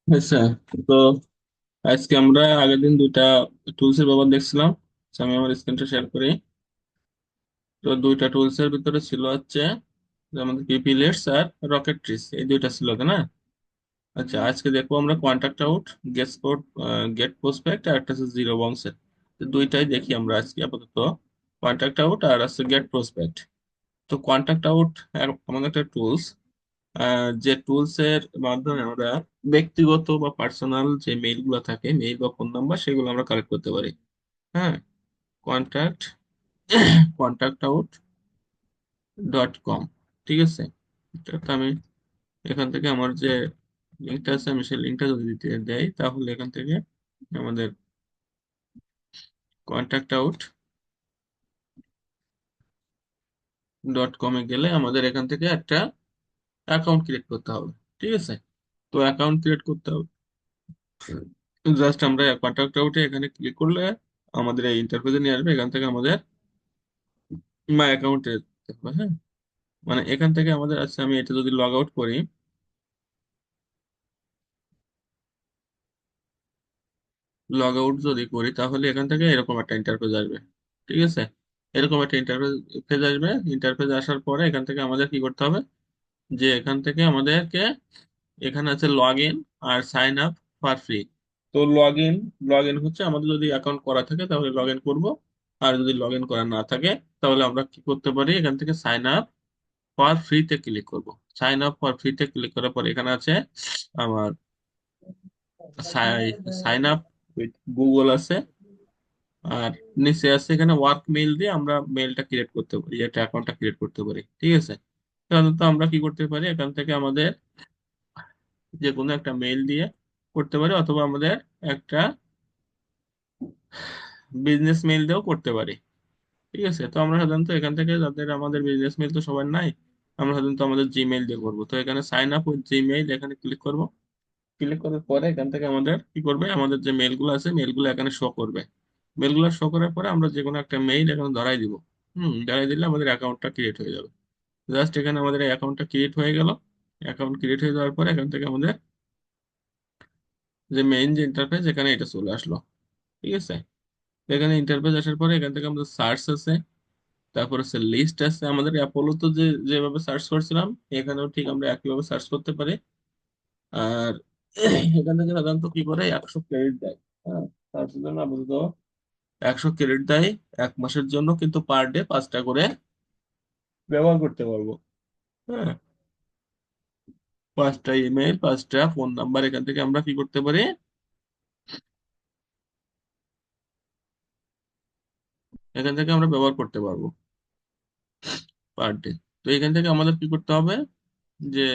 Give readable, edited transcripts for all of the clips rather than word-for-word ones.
আচ্ছা। তো আজকে আমরা আগের দিন দুইটা টুলস এর ব্যবহার দেখছিলাম। আচ্ছা, আমি আমার স্ক্রিনটা শেয়ার করি। তো দুইটা টুলস এর ভিতরে ছিল হচ্ছে যে আমাদের পিপিলেটস আর রকেট্রিস, এই দুইটা ছিল তাই না? আচ্ছা, আজকে দেখবো আমরা contact out, get spot, get prospect আর একটা হচ্ছে জিরো বাউন্সের। তো দুইটাই দেখি আমরা আজকে আপাতত। কন্টাক্ট আউট আর আছে গেট প্রসপেক্ট। তো কন্টাক্ট আউট আমাদের একটা টুলস, যে টুলস এর মাধ্যমে আমরা ব্যক্তিগত বা পার্সোনাল যে মেইল গুলো থাকে, মেইল বা ফোন নাম্বার, সেগুলো আমরা কালেক্ট করতে পারি। হ্যাঁ, কন্ট্যাক্ট contactout.com, ঠিক আছে। তো আমি এখান থেকে আমার যে লিঙ্কটা আছে, আমি সেই লিঙ্কটা যদি দিতে দেই, তাহলে এখান থেকে আমাদের contactout.com এ গেলে আমাদের এখান থেকে একটা অ্যাকাউন্ট ক্রিয়েট করতে হবে। ঠিক আছে। তো অ্যাকাউন্ট ক্রিয়েট করতে হবে, জাস্ট আমরা কন্ট্যাক্ট আউটে এখানে ক্লিক করলে আমাদের এই ইন্টারফেসে নিয়ে আসবে। এখান থেকে আমাদের মাই অ্যাকাউন্টে যেতে হবে। হ্যাঁ, মানে এখান থেকে আমাদের আছে, আমি এটা যদি লগ আউট করি, লগ আউট যদি করি তাহলে এখান থেকে এরকম একটা ইন্টারফেস আসবে। ঠিক আছে, এরকম একটা ইন্টারফেস আসবে। ইন্টারফেস আসার পরে এখান থেকে আমাদের কি করতে হবে, যে এখান থেকে আমাদেরকে এখানে আছে লগ ইন আর সাইন আপ ফর ফ্রি। তো লগ ইন হচ্ছে আমাদের যদি অ্যাকাউন্ট করা থাকে তাহলে লগ ইন করবো। আর যদি লগ ইন করা না থাকে তাহলে আমরা কি করতে পারি, এখান থেকে সাইন আপ ফর ফ্রিতে ক্লিক করব। সাইন আপ ফর ফ্রিতে ক্লিক করার পর এখানে আছে আমার সাইন আপ উইথ গুগল আছে। আর নিচে আছে এখানে ওয়ার্ক মেইল দিয়ে আমরা মেইলটা ক্রিয়েট করতে পারি, একটা অ্যাকাউন্টটা ক্রিয়েট করতে পারি। ঠিক আছে। সাধারণত আমরা কি করতে পারি, এখান থেকে আমাদের যে কোনো একটা মেইল দিয়ে করতে পারি, অথবা আমাদের একটা বিজনেস মেইল দিয়েও করতে পারি। ঠিক আছে। তো আমরা সাধারণত এখান থেকে, যাদের আমাদের বিজনেস মেইল তো সবার নাই, আমরা সাধারণত আমাদের জিমেইল দিয়ে করবো। তো এখানে সাইন আপ উইথ জিমেইল এখানে ক্লিক করব। ক্লিক করার পরে এখান থেকে আমাদের কি করবে, আমাদের যে মেইলগুলো আছে মেইলগুলো এখানে শো করবে। মেইলগুলো শো করার পরে আমরা যে কোনো একটা মেইল এখানে ধরাই দিব। ধরাই দিলে আমাদের অ্যাকাউন্টটা ক্রিয়েট হয়ে যাবে। জাস্ট এখানে আমাদের অ্যাকাউন্টটা ক্রিয়েট হয়ে গেল। অ্যাকাউন্ট ক্রিয়েট হয়ে যাওয়ার পরে এখান থেকে আমাদের যে মেইন যে ইন্টারফেস, এখানে এটা চলে আসলো। ঠিক আছে। এখানে ইন্টারফেস আসার পরে এখান থেকে আমাদের সার্চ আছে, তারপর হচ্ছে লিস্ট আছে। আমাদের অ্যাপোলো তো যেভাবে সার্চ করছিলাম, এখানেও ঠিক আমরা একইভাবে সার্চ করতে পারি। আর এখান থেকে সাধারণত কি করে 100 ক্রেডিট দেয়। হ্যাঁ, তার জন্য আপাতত 100 ক্রেডিট দেয়। 1 মাসের জন্য কিন্তু পার ডে 5টা করে ব্যবহার করতে পারবো। হ্যাঁ, 5টা ইমেল, 5টা ফোন নাম্বার এখান থেকে আমরা কি করতে পারি, এখান থেকে আমরা ব্যবহার করতে পারবো পার ডে। তো এখান থেকে আমাদের কি করতে হবে, যে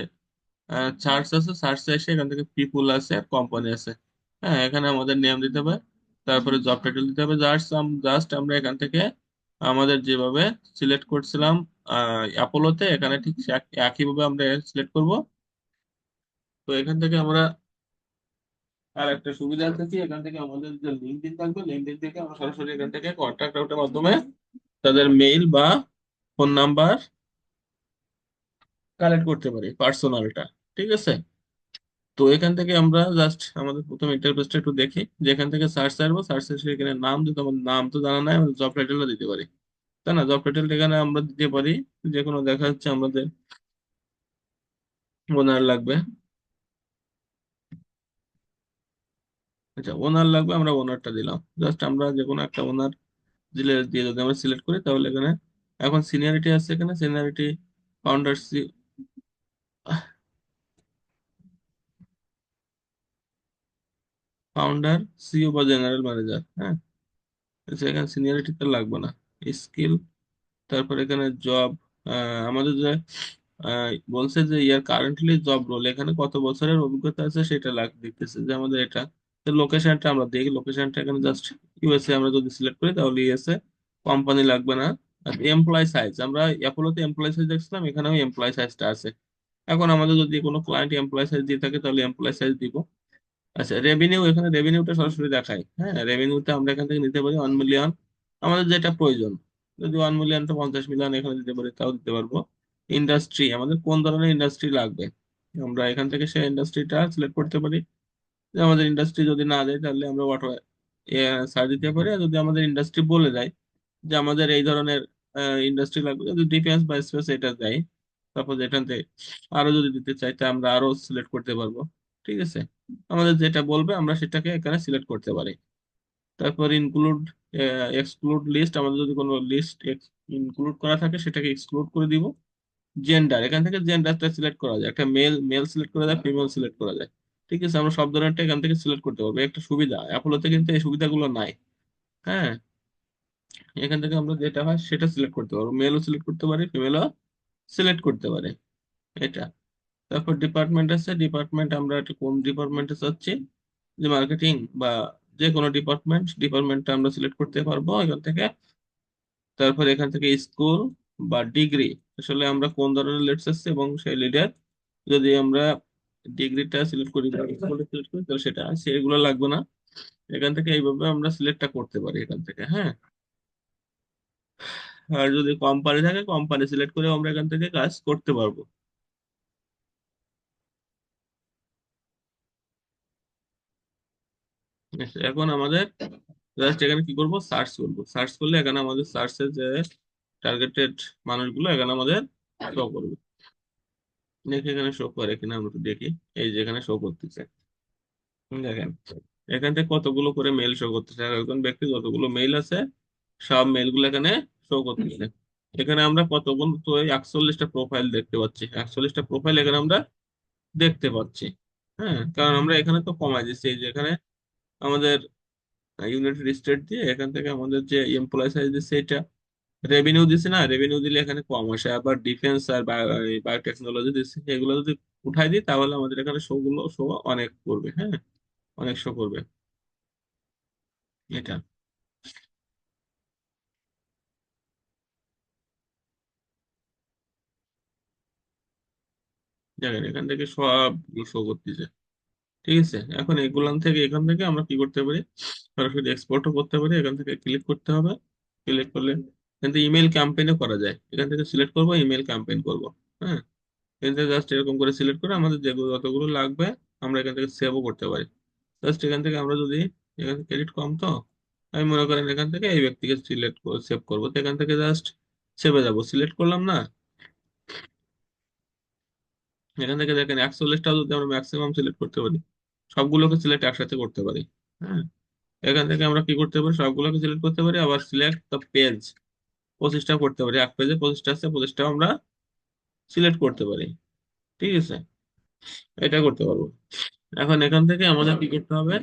সার্চ আছে, সার্চে এসে এখান থেকে পিপুল আছে আর কোম্পানি আছে। হ্যাঁ, এখানে আমাদের নেম দিতে হবে, তারপরে জব টাইটেল দিতে হবে। জাস্ট আমরা এখান থেকে আমাদের যেভাবে সিলেক্ট করছিলাম অ্যাপোলোতে, এখানে ঠিক একইভাবে আমরা সিলেক্ট করব। তো এখান থেকে আমরা আর একটা সুবিধা আছে কি, এখান থেকে আমাদের যে লিঙ্কডিন থাকবে, লিঙ্কডিন থেকে আমরা সরাসরি এখান থেকে কন্ট্যাক্ট আউটের মাধ্যমে তাদের মেইল বা ফোন নাম্বার কালেক্ট করতে পারি, পার্সোনালটা। ঠিক আছে। তো এখান থেকে আমরা জাস্ট আমাদের প্রথম ইন্টারফেসটা একটু দেখি, যে এখান থেকে সার্চ আসবো, সার্চ এসে এখানে নাম দিতে, আমার নাম তো জানা নাই, আমরা জব টাইটেলটা দিতে পারি। তাই না, জব টাইটেলটা এখানে আমরা দিতে পারি। যে কোনো দেখা যাচ্ছে আমাদের ওনার লাগবে। আচ্ছা, ওনার লাগবে, আমরা ওনারটা দিলাম। জাস্ট আমরা যে কোনো একটা ওনার দিলে, দিয়ে যদি আমরা সিলেক্ট করি তাহলে এখানে এখন সিনিয়রিটি আছে, এখানে সিনিয়রিটি ফাউন্ডার, ফাউন্ডার, সিইও বা জেনারেল ম্যানেজার। হ্যাঁ, আচ্ছা, এখানে সিনিয়রিটি তো লাগবে না। স্কিল, তারপর এখানে জব, আমাদের যে বলছে যে ইয়ার কারেন্টলি জব রোল, এখানে কত বছরের অভিজ্ঞতা আছে সেটা দেখতেছে যে আমাদের এটা। লোকেশনটা আমরা দেখি, লোকেশনটা এখানে জাস্ট ইউএসএ আমরা যদি সিলেক্ট করি তাহলে ইউএসএ। কোম্পানি লাগবে না। আর এমপ্লয় সাইজ, আমরা অ্যাপোলোতে এমপ্লয় সাইজ দেখছিলাম, এখানেও এমপ্লয় সাইজটা আছে। এখন আমাদের যদি কোনো ক্লায়েন্ট এমপ্লয় সাইজ দিয়ে থাকে তাহলে এমপ্লয় সাইজ দিব। আচ্ছা, রেভিনিউ, এখানে রেভিনিউটা সরাসরি দেখায়। হ্যাঁ, রেভিনিউটা আমরা এখান থেকে নিতে পারি 1 মিলিয়ন, আমাদের যেটা প্রয়োজন। যদি 1 মিলিয়ন তো 50 মিলিয়ন এখানে দিতে পারি, তাও দিতে পারবো। ইন্ডাস্ট্রি, আমাদের কোন ধরনের ইন্ডাস্ট্রি লাগবে, আমরা এখান থেকে সেই ইন্ডাস্ট্রিটা সিলেক্ট করতে পারি। যে আমাদের ইন্ডাস্ট্রি যদি না দেয় তাহলে আমরা হোয়াট সার্চ দিতে পারি। আর যদি আমাদের ইন্ডাস্ট্রি বলে দেয় যে আমাদের এই ধরনের ইন্ডাস্ট্রি লাগবে, যদি ডিফেন্স বা স্পেস এটা দেয়, তারপর এখান থেকে আরো যদি দিতে চাই তা আমরা আরো সিলেক্ট করতে পারবো। ঠিক আছে, আমাদের যেটা বলবে আমরা সেটাকে এখানে সিলেক্ট করতে পারি। তারপর ইনক্লুড এক্সক্লুড লিস্ট, আমাদের যদি কোনো লিস্ট ইনক্লুড করা থাকে সেটাকে এক্সক্লুড করে দিব। জেন্ডার, এখান থেকে জেন্ডারটা সিলেক্ট করা যায়, একটা মেল মেল সিলেক্ট করা যায়, ফিমেল সিলেক্ট করা যায়। ঠিক আছে, আমরা সব ধরনেরটা এখান থেকে সিলেক্ট করতে পারবো, একটা সুবিধা। অ্যাপোলোতে কিন্তু এই সুবিধাগুলো নাই। হ্যাঁ, এখান থেকে আমরা যেটা হয় সেটা সিলেক্ট করতে পারবো, মেলও সিলেক্ট করতে পারি, ফিমেলও সিলেক্ট করতে পারি। এটা। তারপর ডিপার্টমেন্ট আছে, ডিপার্টমেন্ট আমরা একটা কোন ডিপার্টমেন্টে চাচ্ছি, যে মার্কেটিং বা যে কোনো ডিপার্টমেন্টটা আমরা সিলেক্ট করতে পারবো এখান থেকে। তারপর এখান থেকে স্কুল বা ডিগ্রি, আসলে আমরা কোন ধরনের লিডস আছে এবং সেই লিডের, যদি আমরা ডিগ্রিটা সিলেক্ট করি বা স্কুলটা সিলেক্ট করি তাহলে সেটা সেগুলো লাগবে না। এখান থেকে এইভাবে আমরা সিলেক্টটা করতে পারি এখান থেকে। হ্যাঁ, আর যদি কোম্পানি থাকে কোম্পানি সিলেক্ট করে আমরা এখান থেকে কাজ করতে পারবো। ঠিক আছে, এখন আমাদের জাস্ট এখানে কি করব, সার্চ করব। সার্চ করলে এখানে আমাদের সার্চের যে টার্গেটেড মানুষগুলো এখানে আমাদের শো করবে। দেখি এখানে শো করে কিনা, আমরা একটু দেখি। এই যে এখানে শো করতেছে, দেখেন এখান থেকে কতগুলো করে মেল শো করতেছে, আর একজন ব্যক্তি যতগুলো মেল আছে সব মেলগুলো এখানে শো করতেছে। এখানে আমরা কতগুলো তো 41টা প্রোফাইল দেখতে পাচ্ছি, 41টা প্রোফাইল এখানে আমরা দেখতে পাচ্ছি। হ্যাঁ, কারণ আমরা এখানে তো কমাই দিচ্ছি, এই যে এখানে আমাদের ইউনাইটেড স্টেট দিয়ে এখান থেকে আমাদের যে এমপ্লয় সাইজ দিচ্ছে এটা রেভিনিউ দিচ্ছে না, রেভিনিউ দিলে এখানে কম আসে। আবার ডিফেন্স আর বায়োটেকনোলজি দিচ্ছে, এগুলো যদি উঠাই দিই তাহলে আমাদের এখানে শো গুলো শো অনেক করবে। হ্যাঁ, অনেক শো করবে এটা। দেখেন এখান থেকে সব শো করতেছে। ঠিক আছে, এখন এখান থেকে আমরা কি করতে পারি, সরাসরি এক্সপোর্টও করতে পারি। এখান থেকে ক্লিক করতে হবে, ক্লিক করলে এখান থেকে ইমেল ক্যাম্পেইনও করা যায়। এখান থেকে সিলেক্ট করবো, ইমেল ক্যাম্পেইন করবো। হ্যাঁ, এখান থেকে জাস্ট এরকম করে সিলেক্ট করে আমাদের যেগুলো যতগুলো লাগবে আমরা এখান থেকে সেভও করতে পারি। জাস্ট এখান থেকে আমরা যদি, এখান থেকে ক্রেডিট কম তো, আমি মনে করেন এখান থেকে এই ব্যক্তিকে সিলেক্ট সেভ করবো, তো এখান থেকে জাস্ট সেভে যাবো, সিলেক্ট করলাম না। এখান থেকে দেখেন 41টাও যদি আমরা ম্যাক্সিমাম সিলেক্ট করতে পারি, সবগুলোকে সিলেক্ট একসাথে করতে পারি। হ্যাঁ, এখান থেকে আমরা কি করতে পারি, সবগুলোকে সিলেক্ট করতে পারি, আবার সিলেক্ট দ্য পেজ 25টা করতে পারি, এক পেজে 25টা আছে, 25টা আমরা সিলেক্ট করতে পারি। ঠিক আছে, এটা করতে পারবো। এখন এখান থেকে আমাদের কি করতে হবে,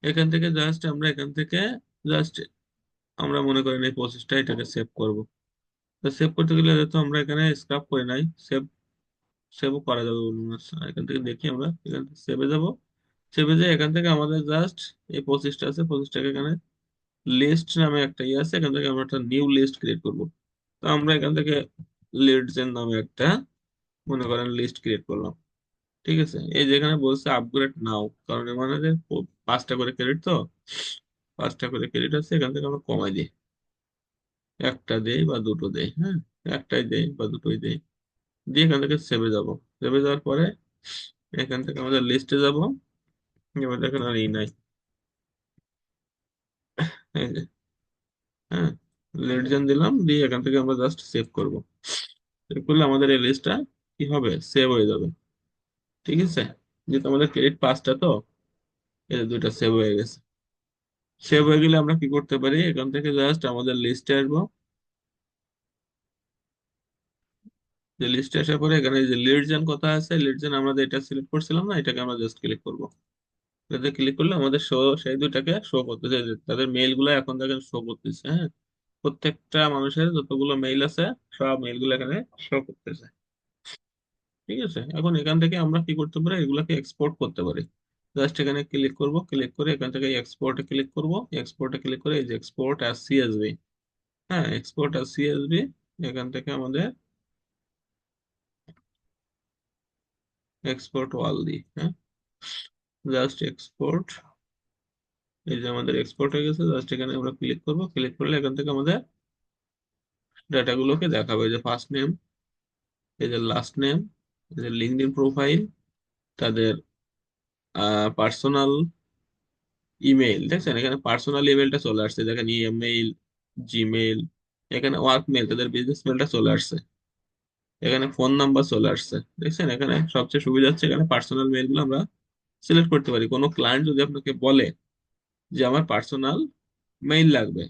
এখান থেকে জাস্ট আমরা এখান থেকে জাস্ট আমরা মনে করেন এই 25টা এটাকে সেভ করব। তো সেভ করতে গেলে যেহেতু আমরা এখানে স্ক্রাপ করে নাই, সেভ সেভও করা যাবে বলুন। আচ্ছা, এখান থেকে দেখি আমরা এখান থেকে সেভে যাব। সেভে যে এখান থেকে আমাদের জাস্ট এই 25টা আছে, 25টাকে এখানে লিস্ট নামে একটা ইয়ে আছে, এখান থেকে আমরা একটা নিউ লিস্ট ক্রিয়েট করব। তো আমরা এখান থেকে লিডস এর নামে একটা মনে করেন লিস্ট ক্রিয়েট করলাম। ঠিক আছে, এই যেখানে বলছে আপগ্রেড নাও, কারণ এর মানে যে 5টা করে ক্রেডিট তো, 5টা করে ক্রেডিট আছে, এখান থেকে আমরা কমাই দিই, একটা দেই বা দুটো দেই। হ্যাঁ, একটাই দেই বা দুটোই দেই, দিয়ে এখান থেকে সেভে যাব। সেভে যাওয়ার পরে এখান থেকে আমাদের লিস্টে যাব। এবার দেখেন আর এই নাই, এই যে, হ্যাঁ, লিড জেন দিলাম, দিয়ে এখান থেকে আমরা জাস্ট সেভ করব। সেভ করলে আমাদের এই লিস্টটা কি হবে, সেভ হয়ে যাবে। ঠিক আছে, যেহেতু আমাদের ক্রেডিট 5টা তো, এই যে দুইটা সেভ হয়ে গেছে। সেভ হয়ে গেলে আমরা কি করতে পারি, এখান থেকে জাস্ট আমাদের লিস্টে আসবো। যে লিস্টে আসার পরে এখানে যে লিড জেন কথা আছে, লিড জেন আমরা এটা সিলেক্ট করছিলাম না, এটাকে আমরা জাস্ট ক্লিক করবো। এটাতে ক্লিক করলে আমাদের শো সেই দুইটাকে শো করতেছে, যে তাদের মেইল গুলো এখন দেখেন শো করতেছে। হ্যাঁ, প্রত্যেকটা মানুষের যতগুলো মেইল আছে সব মেইল গুলো এখানে শো করতেছে। ঠিক আছে, এখন এখান থেকে আমরা কি করতে পারি, এগুলাকে এক্সপোর্ট করতে পারি। জাস্ট এখানে ক্লিক করব, ক্লিক করে এখান থেকে এক্সপোর্টে ক্লিক করব, এক্সপোর্টে ক্লিক করে এই যে এক্সপোর্ট অ্যাজ সিএসভি। হ্যাঁ, এক্সপোর্ট অ্যাজ সিএসভি, এখান থেকে আমাদের এক্সপোর্ট ওয়াল দিই। হ্যাঁ, জাস্ট এক্সপোর্ট, এই যে আমাদের এক্সপোর্ট হয়ে গেছে, জাস্ট এখানে আমরা ক্লিক করব, ক্লিক করলে এখান থেকে আমাদের ডাটাগুলোকে দেখাবে, এই যে ফার্স্ট নেম, এই যে লাস্ট নেম, এই যে লিঙ্কডইন প্রোফাইল, তাদের পার্সোনাল ইমেইল, দেখছেন এখানে পার্সোনাল ইমেইলটা চলে আসছে, দেখেন ইমেইল, জিমেইল, এখানে ওয়ার্ক মেইল, তাদের বিজনেস মেইলটা চলে আসছে, এখানে ফোন নাম্বার চলে আসছে। দেখছেন এখানে সবচেয়ে সুবিধা হচ্ছে এখানে পার্সোনাল মেইল গুলো আমরা সিলেক্ট করতে পারি। কোনো ক্লায়েন্ট যদি আপনাকে বলে যে আমার পার্সোনাল মেইল লাগবে,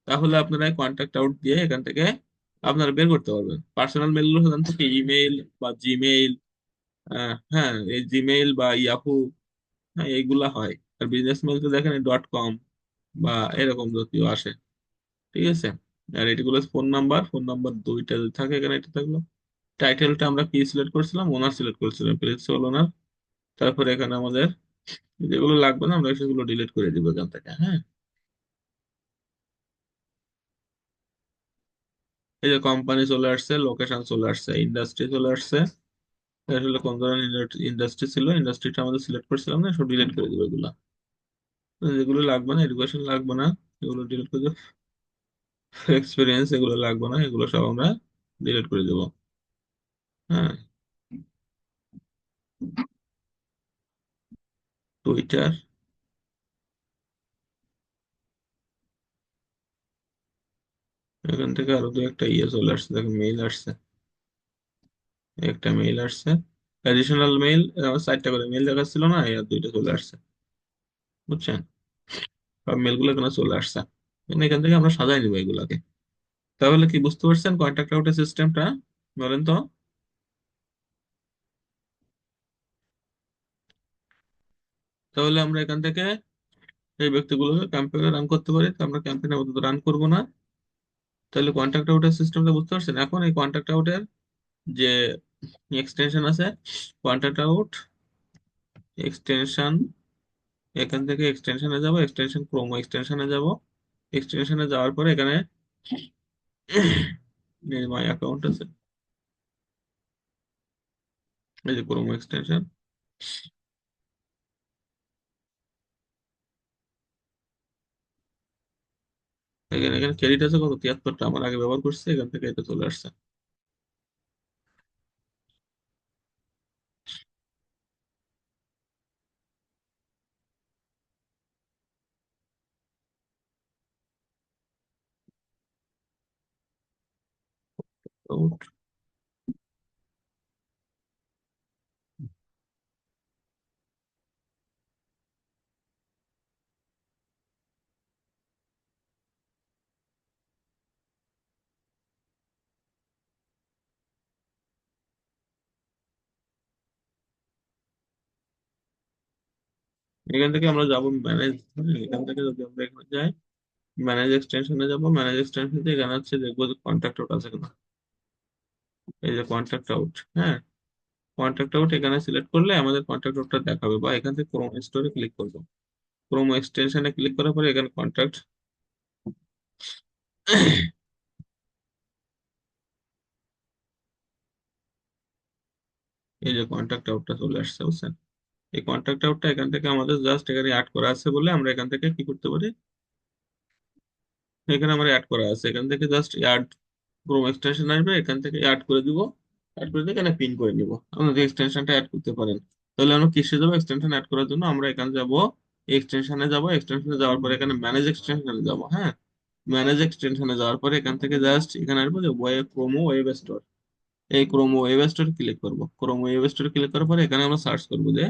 তাহলে আপনারা কন্ট্যাক্ট আউট দিয়ে এখান থেকে আপনারা বের করতে পারবেন। পার্সোনাল মেইল গুলো সাধারণত কি ইমেইল বা জিমেইল, হ্যাঁ এই জিমেইল বা ইয়াহু, হ্যাঁ এইগুলা হয়। আর বিজনেস মেইল তো দেখেন .com বা এরকম জাতীয় আসে, ঠিক আছে। আর এগুলো ফোন নাম্বার, ফোন নাম্বার দুইটা যদি থাকে এখানে, এটা থাকলো। টাইটেলটা আমরা কি সিলেক্ট করছিলাম, ওনার সিলেক্ট করছিলাম, প্রিন্সিপাল ওনার। তারপরে এখানে আমাদের যেগুলো লাগবে না আমরা সেগুলো ডিলিট করে দিব এখান থেকে, হ্যাঁ। এই যে কোম্পানি চলে আসছে, লোকেশন চলে আসছে, ইন্ডাস্ট্রি চলে আসছে। আসলে কোন ধরনের ইন্ডাস্ট্রি ছিল, ইন্ডাস্ট্রিটা আমাদের সিলেক্ট করছিলাম না, সব ডিলিট করে দিব এগুলো। যেগুলো লাগবে না, এডুকেশন লাগবে না, এগুলো ডিলিট করে দেবো। এক্সপিরিয়েন্স এগুলো লাগবে না, এগুলো সব আমরা ডিলিট করে দেবো, হ্যাঁ। টুইটার, এখান থেকে আরো দু একটা ইয়ে চলে আসছে, দেখেন মেইল আসছে, একটা মেইল আসছে, অ্যাডিশনাল মেইল। আমার 4টা করে মেইল দেখাচ্ছিল না, এই আর দুইটা চলে আসছে, বুঝছেন। সব মেইলগুলো এখানে চলে আসছে, এখান থেকে আমরা সাজাই নিবো এগুলাকে। তাহলে কি বুঝতে পারছেন কন্ট্যাক্ট আউটের সিস্টেমটা, বলেন তো। তাহলে আমরা এখান থেকে এই ব্যক্তিগুলোকে ক্যাম্পেইনে রান করতে পারি, তো আমরা ক্যাম্পেইনে আপাতত রান করবো না। তাহলে কন্ট্যাক্ট আউটের সিস্টেমটা বুঝতে পারছেন। এখন এই কন্ট্যাক্ট আউটের যে এক্সটেনশন আছে, কন্ট্যাক্ট আউট এক্সটেনশন, এখান থেকে এক্সটেনশনে যাব, এক্সটেনশন ক্রোমো এক্সটেনশনে যাব। এক্সটেনশনে যাওয়ার পরে এখানে মাই অ্যাকাউন্ট আছে, এই যে ক্রোমো এক্সটেনশন, এখানে এখানে ক্রেডিট আছে কত, 73টা, আমার আগে ব্যবহার করছে, এখান থেকে এটা চলে আসছে। Out। এখান থেকে আমরা যাব ম্যানেজ, এখান থেকে যদি আমরা এখানে যাই, ম্যানেজ এক্সটেনশনে যাব, ম্যানেজ এক্সটেনশন থেকে এখানে হচ্ছে দেখবো যে কন্ট্যাক্ট আউট আছে কিনা, এই যে কন্ট্যাক্ট আউট, হ্যাঁ। কন্ট্যাক্ট আউট এখানে সিলেক্ট করলে আমাদের কন্ট্যাক্ট আউটটা দেখাবে, বা এখান থেকে ক্রোম স্টোরে ক্লিক করবো, ক্রোম এক্সটেনশনে ক্লিক করার পরে এখানে কন্ট্যাক্ট, এই যে কন্ট্যাক্ট আউটটা চলে আসছে, বুঝছেন। এই কন্ট্যাক্ট আউটটা এখান থেকে আমাদের জাস্ট এখানে অ্যাড করা আছে বলে আমরা এখান থেকে কি করতে পারি, এখানে আমার অ্যাড করা আছে, এখান থেকে জাস্ট অ্যাড ক্রোম এক্সটেনশন আসবে, এখান থেকে অ্যাড করে দিব। অ্যাড করে দিয়ে এখানে পিন করে নিব, আমরা যে এক্সটেনশনটা অ্যাড করতে পারেন। তাহলে আমরা কিসে যাবো, এক্সটেনশন অ্যাড করার জন্য আমরা এখানে যাব, এক্সটেনশনে যাব, এক্সটেনশনে যাওয়ার পরে এখানে ম্যানেজ এক্সটেনশনে যাব, হ্যাঁ। ম্যানেজ এক্সটেনশনে যাওয়ার পরে এখান থেকে জাস্ট এখানে আসবো যে ওয়েব ক্রোমো ওয়েব স্টোর, এই ক্রোমো ওয়েব স্টোর ক্লিক করবো, ক্রোমো ওয়েব স্টোর ক্লিক করার পরে এখানে আমরা সার্চ করবো যে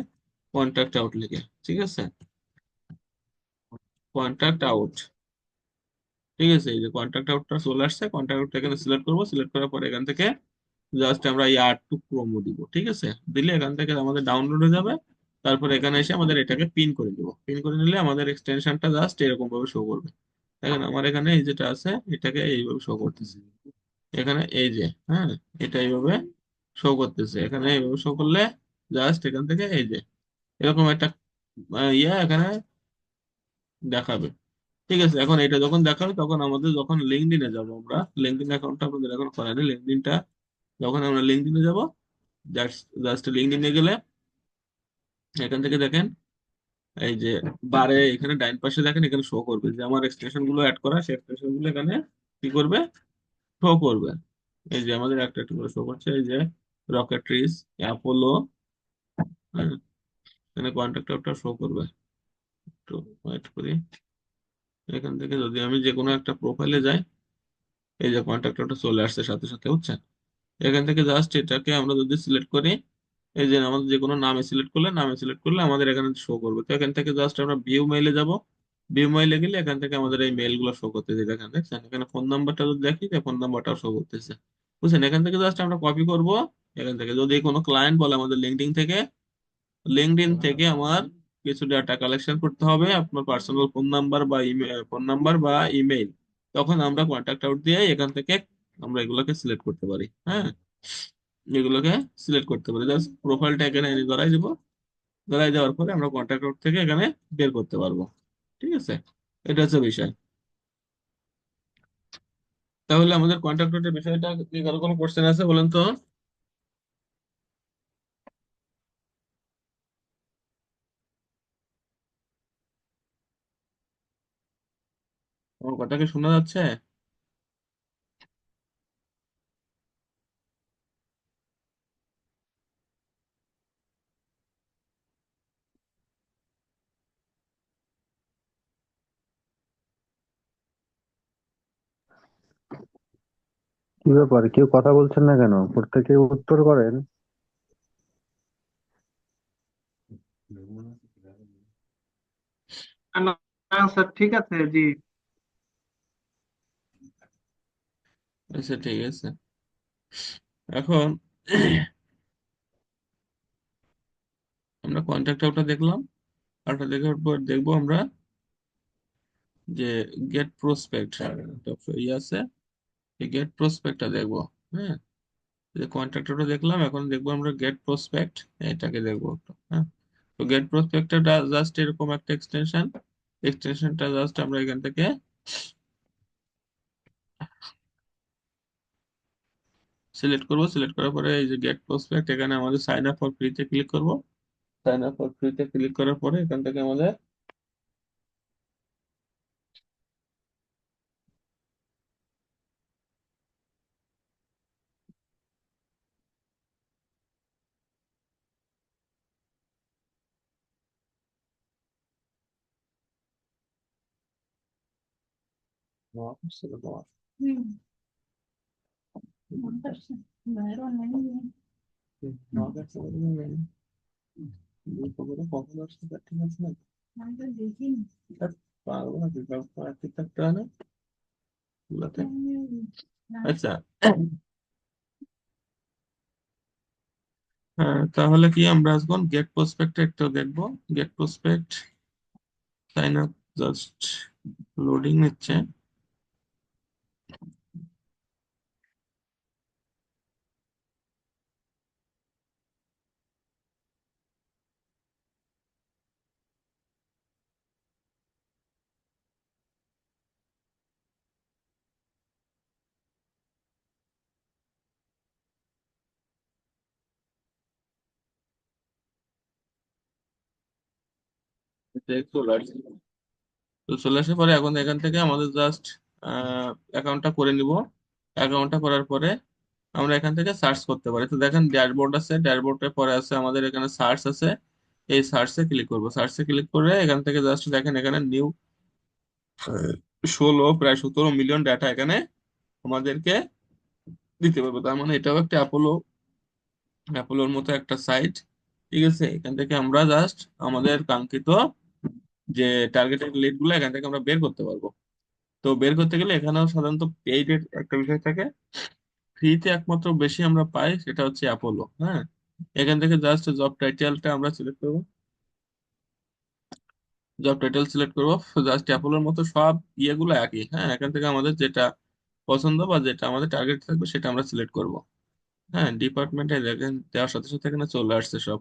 কন্ট্যাক্ট আউট লিখে, ঠিক আছে। কন্ট্যাক্ট আউট, ঠিক আছে, এই যে কন্ট্যাক্ট আউটটা চলে আসছে, কন্ট্যাক্ট আউটটা এখানে সিলেক্ট করবো, সিলেক্ট করার পরে এখান থেকে জাস্ট আমরা ইয়ার টু প্রোমো দিব, ঠিক আছে। দিলে এখান থেকে আমাদের ডাউনলোড হয়ে যাবে। তারপর এখানে এসে আমাদের এটাকে পিন করে দিব, পিন করে নিলে আমাদের এক্সটেনশনটা জাস্ট এরকম ভাবে শো করবে। দেখেন আমার এখানে এই যেটা আছে এটাকে এইভাবে শো করতেছে, এখানে এই যে, হ্যাঁ, এটা এইভাবে শো করতেছে, এখানে এইভাবে শো করলে জাস্ট এখান থেকে এই যে এরকম একটা ইয়ে এখানে দেখাবে, ঠিক আছে। এখন এটা যখন দেখাবে তখন আমাদের যখন লিঙ্কডইনে যাব, আমরা লিঙ্কডইন অ্যাকাউন্টটা আমাদের এখন করা নেই, লিঙ্কডইনটা যখন আমরা লিঙ্কডইনে যাব, জাস্ট জাস্ট লিঙ্কডইনে গেলে এখান থেকে দেখেন এই যে বারে এখানে ডাইন পাশে দেখেন এখানে শো করবে যে আমার এক্সটেনশন গুলো অ্যাড করা, সেই এক্সটেনশন গুলো এখানে কি করবে, শো করবে। এই যে আমাদের একটা একটা করে শো করছে, এই যে রকেট্রিজ, অ্যাপোলো, হ্যাঁ, এখানে কন্ট্যাক্টরটা শো করবে। একটু ওয়েট করি। এখান থেকে যদি আমি যে কোনো একটা প্রোফাইলে যাই, এই যে কন্ট্যাক্টরটা চলে আসছে সাথে সাথে, বুঝছেন? এখান থেকে জাস্ট এটাকে আমরা যদি সিলেক্ট করি, এই যে আমাদের যে কোনো নামে সিলেক্ট করলে আমাদের এখানে শো করবে। তো এখান থেকে জাস্ট আমরা ভিউ মেইলে যাব। ভিউ মেইলে গেলে এখান থেকে আমাদের এই মেইল গুলো শো করতেছে, দেখেন, দেখছেন? এখানে ফোন নাম্বারটা যদি দেখি, ফোন নাম্বারটাও শো করতেছে, বুঝছেন? এখান থেকে জাস্ট আমরা কপি করব। এখান থেকে যদি কোনো ক্লায়েন্ট বলে আমাদের লিঙ্কডইন থেকে আমার কিছু ডাটা কালেকশন করতে হবে, আপনার পার্সোনাল ফোন নাম্বার বা ইমেইল, তখন আমরা কন্ট্যাক্ট আউট দিয়ে এখান থেকে আমরা এগুলোকে সিলেক্ট করতে পারি। হ্যাঁ, এগুলোকে সিলেক্ট করতে পারি, জাস্ট প্রোফাইলটা এখানে এনে ধরাই দিব। ধরাই দেওয়ার পরে আমরা কন্ট্যাক্ট আউট থেকে এখানে বের করতে পারবো। ঠিক আছে, এটা হচ্ছে বিষয়। তাহলে আমাদের কন্ট্যাক্ট আউটের বিষয়টা কি কারো কোনো কোশ্চেন আছে বলেন তো? আমার কথা কি শোনা যাচ্ছে? কি ব্যাপার, কেউ কথা বলছেন না কেন? প্রত্যেকে উত্তর করেন। না, না স্যার, ঠিক আছে, জি। আচ্ছা, ঠিক আছে। এখন আমরা কন্ট্যাক্ট আউটটা দেখলাম। আউটটা দেখার পর দেখবো আমরা যে গেট প্রসপেক্ট ইয়ে আছে, এই গেট প্রসপেক্টটা দেখবো। হ্যাঁ, যে কন্ট্রাক্টরটা দেখলাম, এখন দেখবো আমরা গেট প্রসপেক্ট, এটাকে দেখবো একটু। হ্যাঁ, তো গেট প্রসপেক্টটা জাস্ট এরকম একটা এক্সটেনশনটা জাস্ট আমরা এখান থেকে সিলেক্ট করব। সিলেক্ট করার পরে এই যে গেট প্রসপেক্ট, এখানে আমাদের সাইন আপ ফর ফ্রিতে ক্লিক করব। সাইন আপ ফর ফ্রিতে ক্লিক করার পরে এখান থেকে আমাদের কখন আসছে তার ঠিক আছে না? ধ্যাৎ, পাগল নাকি? সব ঠিক থাকতে হয় না এগুলাতে? আচ্ছা, হ্যাঁ, তাহলে কি আমরা এখন গেট প্রসপেক্ট একটু দেখবো। Get prospect sign up just loading নিচ্ছে। চলে আসছে। তো চলে আসার পরে এখন এখান থেকে আমাদের জাস্ট অ্যাকাউন্টটা করে নিব। অ্যাকাউন্টটা করার পরে আমরা এখান থেকে সার্চ করতে পারি। তো দেখেন ড্যাশবোর্ড আছে, ড্যাশবোর্ডের পরে আছে আমাদের এখানে সার্চ আছে। এই সার্চে ক্লিক করব। সার্চে ক্লিক করে এখান থেকে জাস্ট দেখেন এখানে নিউ 17 মিলিয়ন ডাটা এখানে আমাদেরকে দিতে পারবো। তার মানে এটাও একটা অ্যাপোলোর মতো একটা সাইট। ঠিক আছে, এখান থেকে আমরা জাস্ট আমাদের কাঙ্ক্ষিত যে টার্গেটেড লিড গুলো এখান থেকে আমরা বের করতে পারবো। তো বের করতে গেলে এখানেও সাধারণত পেইডের একটা বিষয় থাকে। ফ্রিতে একমাত্র বেশি আমরা পাই সেটা হচ্ছে অ্যাপোলো। হ্যাঁ, এখান থেকে জাস্ট জব টাইটেলটা আমরা সিলেক্ট করবো। জব টাইটেল সিলেক্ট করবো, জাস্ট অ্যাপোলোর মতো সব ইয়েগুলো একই। হ্যাঁ, এখান থেকে আমাদের যেটা পছন্দ বা যেটা আমাদের টার্গেট থাকবে সেটা আমরা সিলেক্ট করব। হ্যাঁ, ডিপার্টমেন্টে দেখেন দেওয়ার সাথে সাথে এখানে চলে আসছে সব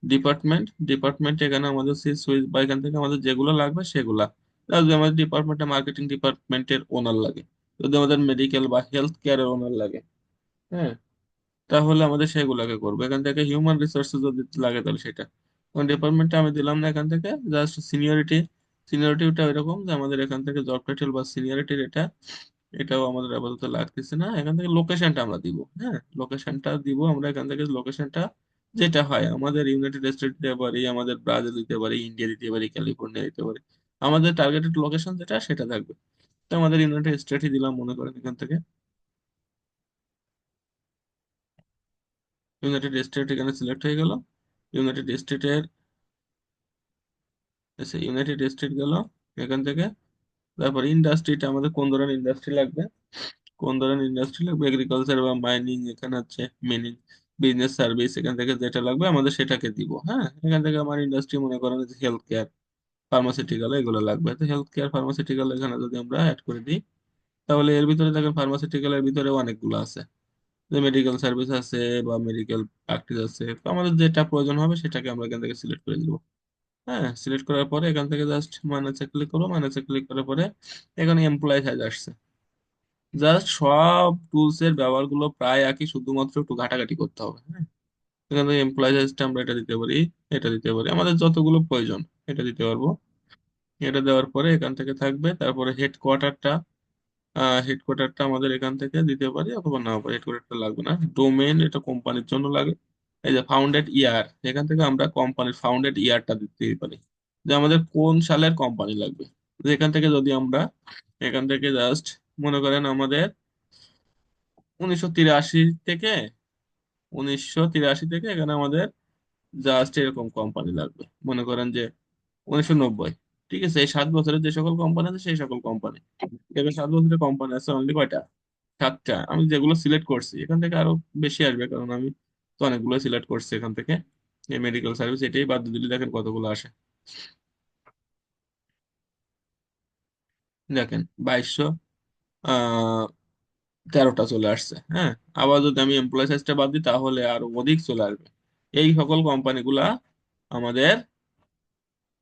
ডিপার্টমেন্ট এখানে আমাদের সুইচ বা এখান থেকে আমাদের যেগুলো লাগবে সেগুলা। যদি আমাদের ডিপার্টমেন্টে মার্কেটিং ডিপার্টমেন্টের ওনার লাগে, যদি আমাদের মেডিকেল বা হেলথ কেয়ারের ওনার লাগে, হ্যাঁ, তাহলে আমাদের সেগুলোকে করবো। এখান থেকে হিউম্যান রিসোর্সেস যদি লাগে তাহলে সেটা ডিপার্টমেন্টটা আমি দিলাম না। এখান থেকে জাস্ট সিনিয়রিটিটা এরকম যে আমাদের এখান থেকে জব টাইটেল বা সিনিয়রিটির এটাও আমাদের আপাতত লাগতেছে না। এখান থেকে লোকেশনটা আমরা দিব। হ্যাঁ, লোকেশনটা দিব আমরা এখান থেকে লোকেশনটা যেটা হয় আমাদের ইউনাইটেড স্টেট দিতে পারি, আমাদের ব্রাজিল দিতে পারি, ইন্ডিয়া দিতে পারি, ক্যালিফোর্নিয়া দিতে পারি। আমাদের টার্গেটেড লোকেশন যেটা সেটা থাকবে। তো আমাদের ইউনাইটেড স্টেটই দিলাম মনে করেন এখান থেকে। ইউনাইটেড স্টেট এখানে সিলেক্ট হয়ে গেল। ইউনাইটেড স্টেটের, ইউনাইটেড স্টেট গেল এখান থেকে। তারপর ইন্ডাস্ট্রিটা আমাদের কোন ধরনের ইন্ডাস্ট্রি লাগবে, কোন ধরনের ইন্ডাস্ট্রি লাগবে, এগ্রিকালচার বা মাইনিং, এখানে হচ্ছে মিনিং, বিজনেস সার্ভিস, এখান থেকে যেটা লাগবে আমাদের সেটাকে দিব। হ্যাঁ, এখান থেকে আমার ইন্ডাস্ট্রি মনে করেন হেলথ কেয়ার, ফার্মাসিউটিক্যাল এগুলো লাগবে। তো হেলথ কেয়ার ফার্মাসিউটিক্যাল এখানে যদি আমরা অ্যাড করে দিই, তাহলে এর ভিতরে দেখেন ফার্মাসিউটিক্যালের ভিতরে অনেকগুলো আছে, যে মেডিকেল সার্ভিস আছে বা মেডিকেল প্র্যাকটিস আছে। তো আমাদের যেটা প্রয়োজন হবে সেটাকে আমরা এখান থেকে সিলেক্ট করে দিব। হ্যাঁ, সিলেক্ট করার পরে এখান থেকে জাস্ট মাইনাসে ক্লিক করবো। মাইনাসে ক্লিক করার পরে এখানে এমপ্লয় সাইজ আসছে। জাস্ট সব টুলস এর ব্যবহার গুলো প্রায় একই, শুধুমাত্র একটু ঘাটাঘাটি করতে হবে। হ্যাঁ, এখান থেকে এমপ্লয় সাইজটা আমরা এটা দিতে পারি, এটা দিতে পারি, আমাদের যতগুলো প্রয়োজন এটা দিতে পারবো। এটা দেওয়ার পরে এখান থেকে থাকবে, তারপরে হেডকোয়ার্টারটা আমাদের এখান থেকে দিতে পারি অথবা না পারি, হেডকোয়ার্টারটা লাগবে না। ডোমেন এটা কোম্পানির জন্য লাগে। এই যে ফাউন্ডেড ইয়ার, এখান থেকে আমরা কোম্পানির ফাউন্ডেড ইয়ারটা দিতে পারি, যে আমাদের কোন সালের কোম্পানি লাগবে। যে এখান থেকে যদি আমরা এখান থেকে জাস্ট মনে করেন আমাদের 1983 থেকে 1983 থেকে এখানে আমাদের জাস্ট এরকম কোম্পানি লাগবে, মনে করেন যে 1990। ঠিক আছে, এই 7 বছরের যে সকল কোম্পানি আছে সেই সকল কোম্পানি। এবার 7 বছরের কোম্পানি আছে অনলি কয়টা, 7টা। আমি যেগুলো সিলেক্ট করছি এখান থেকে আরো বেশি আসবে, কারণ আমি তো অনেকগুলো সিলেক্ট করছি এখান থেকে। এই মেডিকেল সার্ভিস এটাই বাদ দিয়ে দিলে দেখেন কতগুলো আসে। দেখেন 2213টা চলে আসছে। হ্যাঁ, আবার যদি আমি এমপ্লয় সাইজটা বাদ দিই তাহলে আরো অধিক চলে আসবে। এই সকল কোম্পানিগুলা আমাদের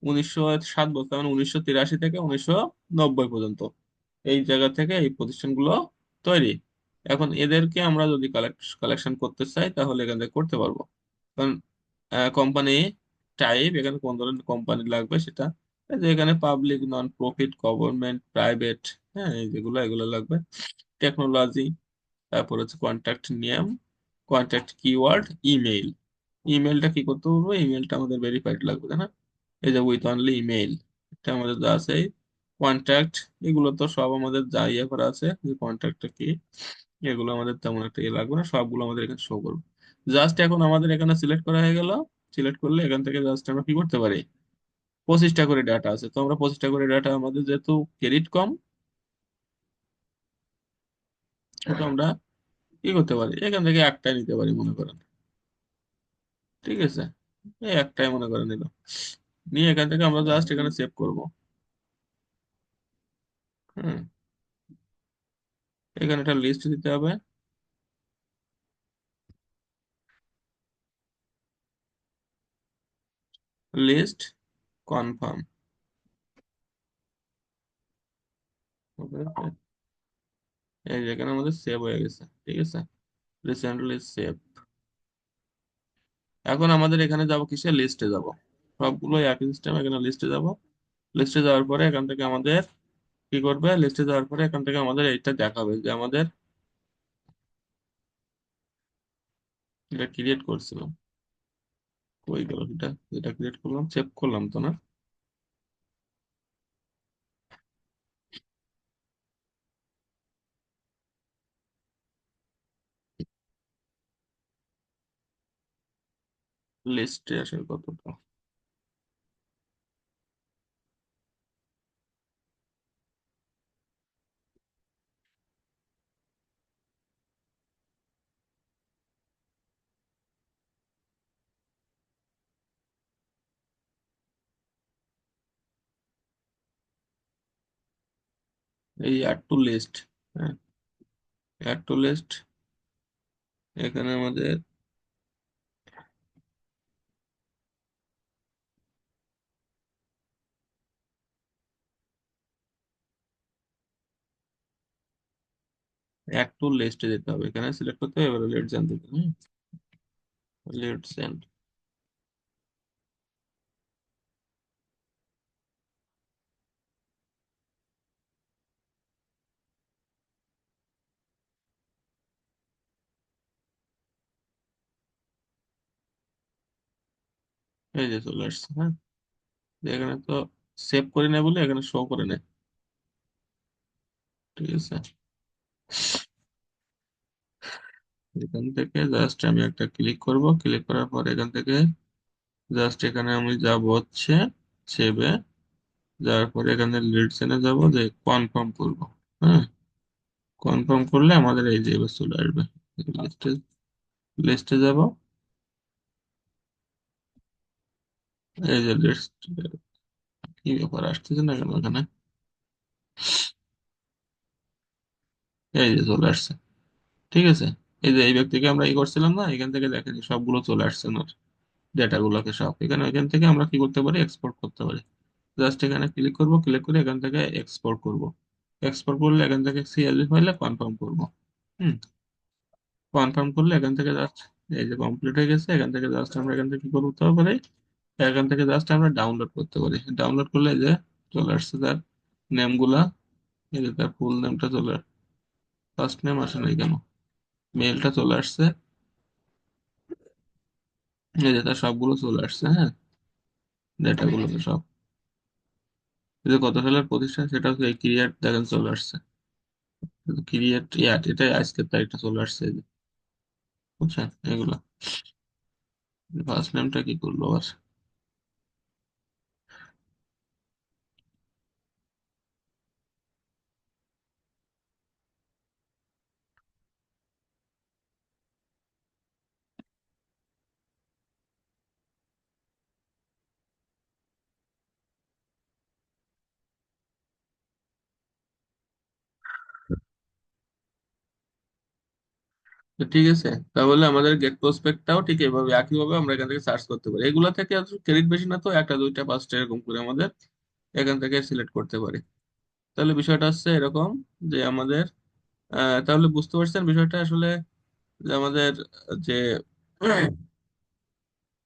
1907 বছর, মানে 1983 থেকে 1990 পর্যন্ত এই জায়গা থেকে এই প্রতিষ্ঠানগুলো তৈরি। এখন এদেরকে আমরা যদি কালেকশন করতে চাই তাহলে এখান থেকে করতে পারবো। কারণ কোম্পানি টাইপ, এখানে কোন ধরনের কোম্পানি লাগবে সেটা, এই যে এখানে public, non profit, government, private, হ্যাঁ এই যেগুলো এগুলো লাগবে। টেকনোলজি, তারপর হচ্ছে contact name, contact keyword, email. ইমেইলটা কি করতে হবে, ইমেইলটা আমাদের ভেরিফাইড লাগবে, তাই না? এই যে উইথ অনলি ইমেইল, এটা আমাদের যা আছে। কন্ট্যাক্ট, এগুলো তো সব আমাদের যা ইয়ে করা আছে, যে কন্ট্যাক্টটা কি, এগুলো আমাদের তেমন একটা ইয়ে লাগবে না, সবগুলো আমাদের এখানে শো করবে। জাস্ট এখন আমাদের এখানে সিলেক্ট করা হয়ে গেল। সিলেক্ট করলে এখান থেকে জাস্ট আমরা কি করতে পারি, 25টা করে ডাটা আছে, তো আমরা 25টা করে ডাটা, আমাদের যেহেতু ক্রেডিট কম, তো আমরা কি করতে পারি, এখান থেকে একটাই নিতে পারি মনে করেন। ঠিক আছে, এই একটাই মনে করেন নিলাম, নিয়ে এখান থেকে আমরা জাস্ট এখানে সেভ করব। হুম, এখানে একটা লিস্ট দিতে হবে। লিস্ট কনফার্ম, এই যেখানে আমাদের সেভ হয়ে গেছে। ঠিক আছে, রিসেন্টলি সেভ। এখন আমাদের এখানে যাব কিসে, লিস্টে যাব। সবগুলো একই সিস্টেম, এখানে লিস্টে যাব। লিস্টে যাওয়ার পরে এখান থেকে আমাদের কি করবে, লিস্টে যাওয়ার পরে এখান থেকে আমাদের এইটা দেখাবে যে আমাদের এটা ক্রিয়েট করছিলাম, কই গেল এটা, যেটা ক্রিয়েট করলাম সেভ করলাম তো না। লিস্টে আসে কতটা, এই অ্যাড টু লিস্ট। হ্যাঁ, অ্যাড টু লিস্ট, এখানে আমাদের অ্যাড টু লিস্টে যেতে হবে, এখানে সিলেক্ট করতে হবে, এবার লেট সেন্ড দিতে হবে। লেট সেন্ড, এই যে চলে আসছে, হ্যাঁ। এখানে তো সেভ করে নেয় বলে এখানে শো করে নেয়। ঠিক আছে, এখান থেকে জাস্ট আমি একটা ক্লিক করব, ক্লিক করার পর এখান থেকে জাস্ট এখানে আমি যাব হচ্ছে সেভে। যাওয়ার পরে এখানে লিডসেনে যাব, যে কনফার্ম করব। হ্যাঁ, কনফার্ম করলে আমাদের এই যে এবার চলে আসবে লিস্টে। লিস্টে যাব, এই যে লিস্ট। কি ব্যাপার, আসতেছে না কেন এখানে? এই যে চলে আসছে। ঠিক আছে, এই যে এই ব্যক্তিকে আমরা ই করছিলাম না, এখান থেকে দেখেন সবগুলো চলে আসছে না, ডেটাগুলোকে সব এখানে। এখান থেকে আমরা কি করতে পারি, এক্সপোর্ট করতে পারি। জাস্ট এখানে ক্লিক করব, ক্লিক করে এখান থেকে এক্সপোর্ট করব। এক্সপোর্ট করলে এখান থেকে সিএলভি ফাইলে কনফার্ম করব। হুম, কনফার্ম করলে এখান থেকে জাস্ট এই যে কমপ্লিট হয়ে গেছে। এখান থেকে জাস্ট আমরা এখান থেকে কি করতে পারি, এখান থেকে জাস্ট আমরা ডাউনলোড করতে পারি। ডাউনলোড করলে এই যে চলে আসছে তার নেম গুলা। এই যে তার ফুল নেমটা চলে, ফার্স্ট নেম আসে নাই কেন, মেলটা চলে আসছে। এই যে তার সবগুলো চলে আসছে, হ্যাঁ, ডেটা গুলো তো সব। এই যে কত সালের প্রতিষ্ঠান সেটা হচ্ছে এই ক্রিয়েট, দেখেন চলে আসছে। ক্রিয়েট ইয়াট, এটাই আজকের তারিখটা চলে আসছে এই যে, বুঝছেন এগুলো। ফার্স্ট নেমটা কি করলো আর? তো ঠিক আছে, তাহলে আমাদের গেট প্রসপেক্টটাও ঠিক এভাবে একইভাবে আমরা এখান থেকে সার্চ করতে পারি। এগুলা থেকে ক্রেডিট বেশি না তো, একটা দুইটা পাঁচটা এরকম করে আমাদের এখান থেকে সিলেক্ট করতে পারি। তাহলে বিষয়টা হচ্ছে এরকম, যে আমাদের তাহলে বুঝতে পারছেন বিষয়টা আসলে, যে আমাদের যে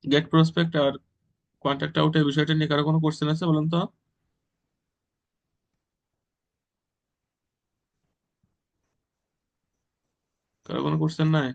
গেট প্রসপেক্ট আর কন্ট্যাক্ট আউটের বিষয়টা নিয়ে কারো কোনো কোশ্চেন আছে বলেন তো? কারো কোনো কোশ্চেন নাই?